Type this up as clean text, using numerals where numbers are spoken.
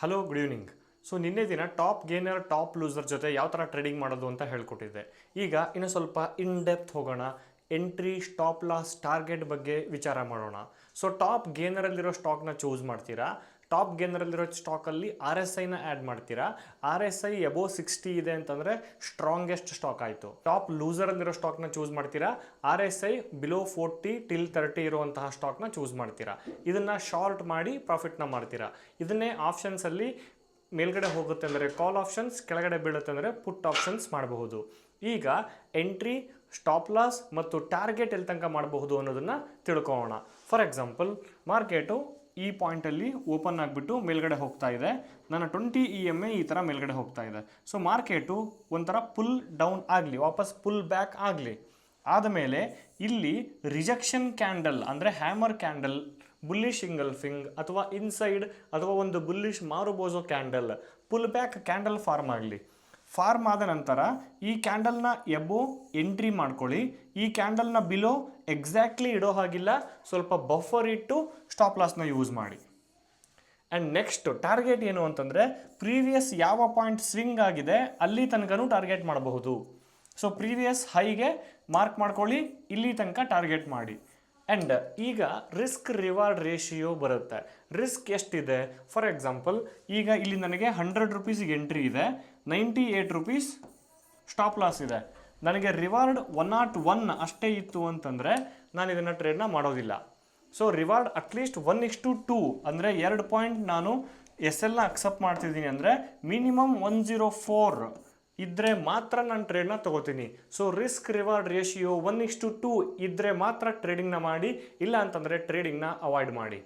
Hello good evening. So ನಿನ್ನೆ ದಿನ top gainer top loser ಜೊತೆ ಯಾವ ಥರ ಟ್ರೇಡಿಂಗ್ ಮಾಡೋದು ಅಂತ ಹೇಳ್ಕೊಟ್ಟಿದ್ದೆ. ಈಗ ಇನ್ನು ಸ್ವಲ್ಪ ಇನ್ ಡೆಪ್ತ್ ಹೋಗೋಣ. ಎಂಟ್ರಿ, ಸ್ಟಾಪ್ ಲಾಸ್, ಟಾರ್ಗೆಟ್ ಬಗ್ಗೆ ವಿಚಾರ ಮಾಡೋಣ. ಸೊ ಟಾಪ್ ಗೇನರಲ್ಲಿರೋ ಸ್ಟಾಕ್ನ ಚೂಸ್ ಮಾಡ್ತೀರಾ. ಟಾಪ್ ಗೇನರಲ್ಲಿರೋ ಸ್ಟಾಕಲ್ಲಿ RSIನ ಆ್ಯಡ್ ಮಾಡ್ತೀರಾ. RSI ಎಬೋವ್ 60 ಇದೆ ಅಂತಂದರೆ ಸ್ಟ್ರಾಂಗೆಸ್ಟ್ ಸ್ಟಾಕ್ ಆಯಿತು. ಟಾಪ್ ಲೂಸರಲ್ಲಿರೋ ಸ್ಟಾಕ್ನ ಚೂಸ್ ಮಾಡ್ತೀರಾ. RSI ಬಿಲೋ 40 ಟಿಲ್ 30 ಇರುವಂತಹ ಸ್ಟಾಕ್ನ ಚೂಸ್ ಮಾಡ್ತೀರಾ. ಇದನ್ನು ಶಾರ್ಟ್ ಮಾಡಿ ಪ್ರಾಫಿಟ್ನ ಮಾಡ್ತೀರಾ. ಇದನ್ನೇ ಆಪ್ಷನ್ಸಲ್ಲಿ ಮೇಲ್ಗಡೆ ಹೋಗುತ್ತೆ ಅಂದರೆ ಕಾಲ್ ಆಪ್ಷನ್ಸ್, ಕೆಳಗಡೆ ಬೀಳುತ್ತೆ ಅಂದರೆ ಪುಟ್ ಆಪ್ಷನ್ಸ್ ಮಾಡಬಹುದು. ಈಗ ಎಂಟ್ರಿ, ಸ್ಟಾಪ್ ಲಾಸ್ ಮತ್ತು ಟಾರ್ಗೆಟ್ ಎಲ್ಲಿ ತನಕ ಮಾಡಬಹುದು ಅನ್ನೋದನ್ನು ತಿಳ್ಕೊಳ್ಳೋಣ. ಫಾರ್ ಎಕ್ಸಾಂಪಲ್, ಮಾರ್ಕೆಟು ಈ ಪಾಯಿಂಟಲ್ಲಿ ಓಪನ್ ಆಗಿಬಿಟ್ಟು ಮೇಲ್ಗಡೆ ಹೋಗ್ತಾ ಇದೆ. ನನ್ನ 20 EMA ಈ ಥರ ಮೇಲ್ಗಡೆ ಹೋಗ್ತಾ ಇದೆ. ಸೊ ಮಾರ್ಕೆಟು ಒಂಥರ ಪುಲ್ ಡೌನ್ ಆಗಲಿ, ವಾಪಸ್ ಪುಲ್ ಬ್ಯಾಕ್ ಆಗಲಿ. ಆದಮೇಲೆ ಇಲ್ಲಿ ರಿಜೆಕ್ಷನ್ ಕ್ಯಾಂಡಲ್ ಅಂದರೆ ಹ್ಯಾಮರ್ ಕ್ಯಾಂಡಲ್, ಬುಲ್ಲಿಶ್ ಇಂಗಲ್ಫಿಂಗ್ ಅಥವಾ ಇನ್ಸೈಡ್ ಅಥವಾ ಒಂದು bullish marubozu candle, pull back candle form ಆಗಲಿ. ಫಾರ್ಮ್ ಆದ ನಂತರ ಈ ಕ್ಯಾಂಡಲ್ನ ಎಬೋ ಎಂಟ್ರಿ ಮಾಡ್ಕೊಳ್ಳಿ. ಈ ಕ್ಯಾಂಡಲ್ನ ಬಿಲೋ ಎಕ್ಸಾಕ್ಟ್ಲಿ ಇಡೋ ಹಾಗಿಲ್ಲ, ಸ್ವಲ್ಪ ಬಫರ್ ಇಟ್ಟು ಸ್ಟಾಪ್ ಲಾಸ್ನ ಯೂಸ್ ಮಾಡಿ. ಆ್ಯಂಡ್ ನೆಕ್ಸ್ಟ್ ಟಾರ್ಗೆಟ್ ಏನು ಅಂತಂದರೆ, ಪ್ರೀವಿಯಸ್ ಯಾವ ಪಾಯಿಂಟ್ ಸ್ವಿಂಗ್ ಆಗಿದೆ ಅಲ್ಲಿ ತನಕನೂ ಟಾರ್ಗೆಟ್ ಮಾಡಬಹುದು. ಸೊ ಪ್ರೀವಿಯಸ್ ಹೈಗೆ ಮಾರ್ಕ್ ಮಾಡ್ಕೊಳ್ಳಿ, ಇಲ್ಲಿ ತನಕ ಟಾರ್ಗೆಟ್ ಮಾಡಿ. ಆ್ಯಂಡ್ ಈಗ ರಿಸ್ಕ್ ರಿವಾರ್ಡ್ ರೇಷಿಯೋ ಬರುತ್ತೆ. ರಿಸ್ಕ್ ಎಷ್ಟಿದೆ? ಫಾರ್ ಎಕ್ಸಾಂಪಲ್, ಈಗ ಇಲ್ಲಿ ನನಗೆ 100 ರೂಪೀಸಿಗೆ ಎಂಟ್ರಿ ಇದೆ, 98 ರೂಪೀಸ್ ಸ್ಟಾಪ್ ಲಾಸ್ ಇದೆ. ನನಗೆ ರಿವಾರ್ಡ್ 101 ಅಷ್ಟೇ ಇತ್ತು ಅಂತಂದರೆ ನಾನು ಇದನ್ನು ಟ್ರೇಡ್ನ ಮಾಡೋದಿಲ್ಲ. ಸೊ ರಿವಾರ್ಡ್ ಅಟ್ಲೀಸ್ಟ್ 1:2 ಅಂದರೆ 2 ಪಾಯಿಂಟ್ ನಾನು SLನ ಅಕ್ಸೆಪ್ಟ್ ಮಾಡ್ತಿದ್ದೀನಿ ಅಂದರೆ ಮಿನಿಮಮ್ 104 ಇದ್ದರೆ ಮಾತ್ರ ನಾನು ಟ್ರೇಡ್ನ ತೊಗೋತೀನಿ. ಸೊ ರಿಸ್ಕ್ ರಿವಾರ್ಡ್ ರೇಷಿಯೋ 1:2 ಇದ್ದರೆ ಮಾತ್ರ ಟ್ರೇಡಿಂಗ್ನ ಮಾಡಿ, ಇಲ್ಲ ಅಂತಂದರೆ ಟ್ರೇಡಿಂಗ್ನ ಅವಾಯ್ಡ್ ಮಾಡಿ.